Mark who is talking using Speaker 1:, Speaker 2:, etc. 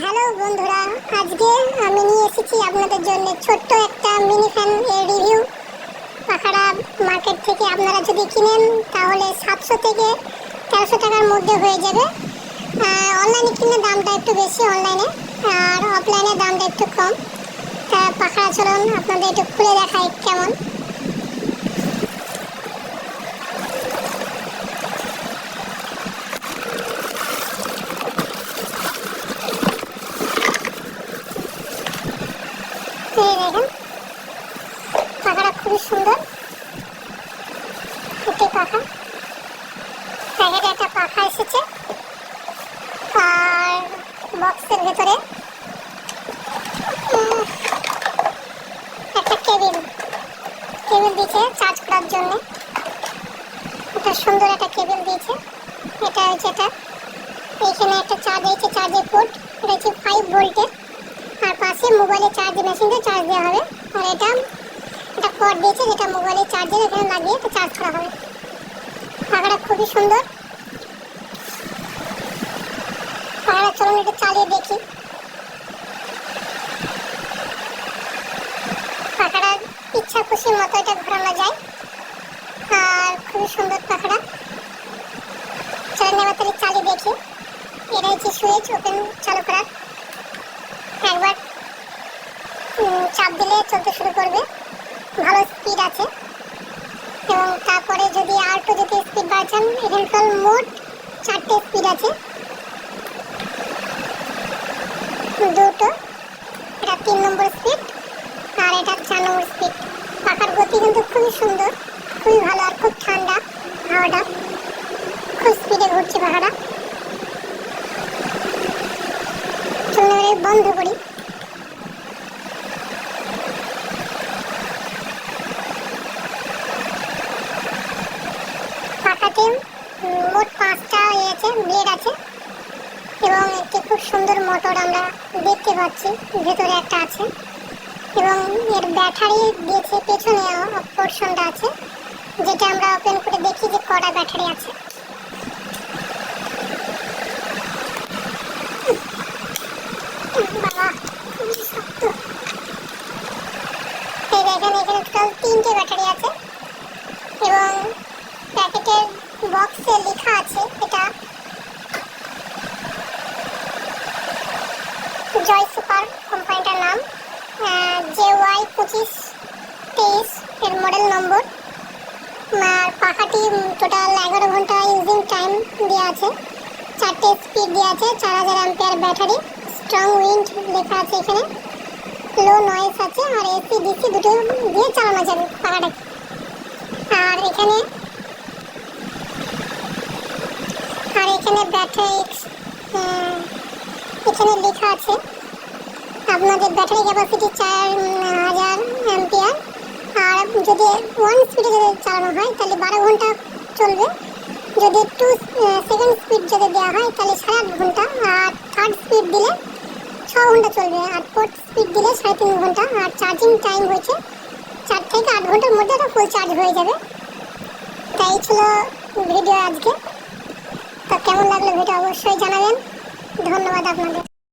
Speaker 1: Hello বন্ধুরা, আজকে আমি নিয়ে এসেছি আপনাদের জন্য ছোট্ট একটা মিনি ফ্যান এর রিভিউ। পাখাটা মার্কেট থেকে আপনারা যদি কিনেন তাহলে 700 থেকে 1300 টাকার মধ্যে হয়ে যাবে। অনলাইনে কিনলে দামটা একটু বেশি অনলাইনে, আর অফলাইনে দামটা একটু কম। তা পাখাটা চলুন আপনাদের একটু খুলে দেখাই কেমন। দেখেন পাখাটা খুবই সুন্দর একটি পাখা। প্যাকেটে একটা পাখা এসেছে, আর বক্সের ভেতরে একটা কেবিল দিয়েছে চার্জ করার জন্য। এটা সুন্দর একটা কেবিল দিয়েছে। এটা হচ্ছে এখানে একটা চার্জ হয়েছে, চার্জের পোর্ট। এটা হচ্ছে 5 ভোল্টের, আর পাশে মোবাইলের চার্জ মেশিন দিয়ে চার্জ দেওয়া হবে। আর এটা কর্ড দিয়েছে যেটা মোবাইলের চার্জের এখানে লাগিয়ে তো চার্জ করা হবে। পাখাটা খুবই সুন্দর। পাখাটা চলুন একটু চালিয়ে দেখি। পাখাটা ইচ্ছা খুশি মতো এটা ঘোরানো যায়, আর খুবই সুন্দর পাখাটা। চলেন এবার তাহলে চালিয়ে দেখি। এটা হচ্ছে সুইচ ওপেন চালু করার। একবার চাপ দিলে চলতে শুরু করবে, ভালো স্পিড আছে। এবং তারপরে যদি আর একটু যদি স্পিড বাড়ান, এখানকার মোট 4টে স্পিড আছে, দুটো। এটা 3 নম্বর স্পিড, আর এটা 4 নম্বর স্পিড। পাখার গতি কিন্তু খুবই সুন্দর, খুবই ভালো, আর খুব ঠান্ডা হাওয়াটা। খুব স্পিডে ঘুরছে পাখাটা। চলুন বন্ধ করি। পাখাতে মোট 5টা ব্লেড আছে, এবং একটি খুব সুন্দর মোটর আমরা দেখতে পাচ্ছি ভেতরে একটা আছে। এবং এর ব্যাটারি দিয়েছে পেছনে পোর্শনটা আছে, যেটা আমরা ওপেন করে দেখি যে কটা ব্যাটারি আছে। এখানে টোটাল 3টে ব্যাটারি আছে, এবং প্যাকেটের বক্সে লেখা আছে এটা জয় সুপার কোম্পানিটার নাম, JY2523 এর মডেল নম্বর। আর পাখাটি টোটাল 11 ঘন্টা ইউজিং টাইম দেওয়া আছে। 4টে স্পিড দেওয়া আছে, 4000 অ্যাম্পিয়ার ব্যাটারি, স্ট্রং উইন্ড লেখা আছে এখানে, লো নয়েজ আছে, আর এসি ডিসি দুটো দিয়ে চালানো যাবে পাখাটাকে। আর এখানে ব্যাটারি এখানে লেখা আছে আপনাদের ব্যাটারি ক্যাপাসিটি 4000 অ্যাম্পিয়ার। আর যদি 1 স্পিডে যদি চালানো হয় তাহলে 12 ঘন্টা চলবে। যদি 2 সেকেন্ড স্পিড যদি দেওয়া হয় তাহলে 8.5 ঘন্টা, আর 3rd স্পিড দিলে 6 ঘন্টা চলবে, আর 4th স্পিড দিলে 3.5 ঘন্টা। আর চার্জিং টাইম হয়েছে 4 থেকে 8 ঘন্টার মধ্যে এটা ফুল চার্জ হয়ে যাবে। তাই ছিল ভিডিও আজকে। তো কেমন লাগলো ভিডিও অবশ্যই জানাবেন। ধন্যবাদ আপনাদের।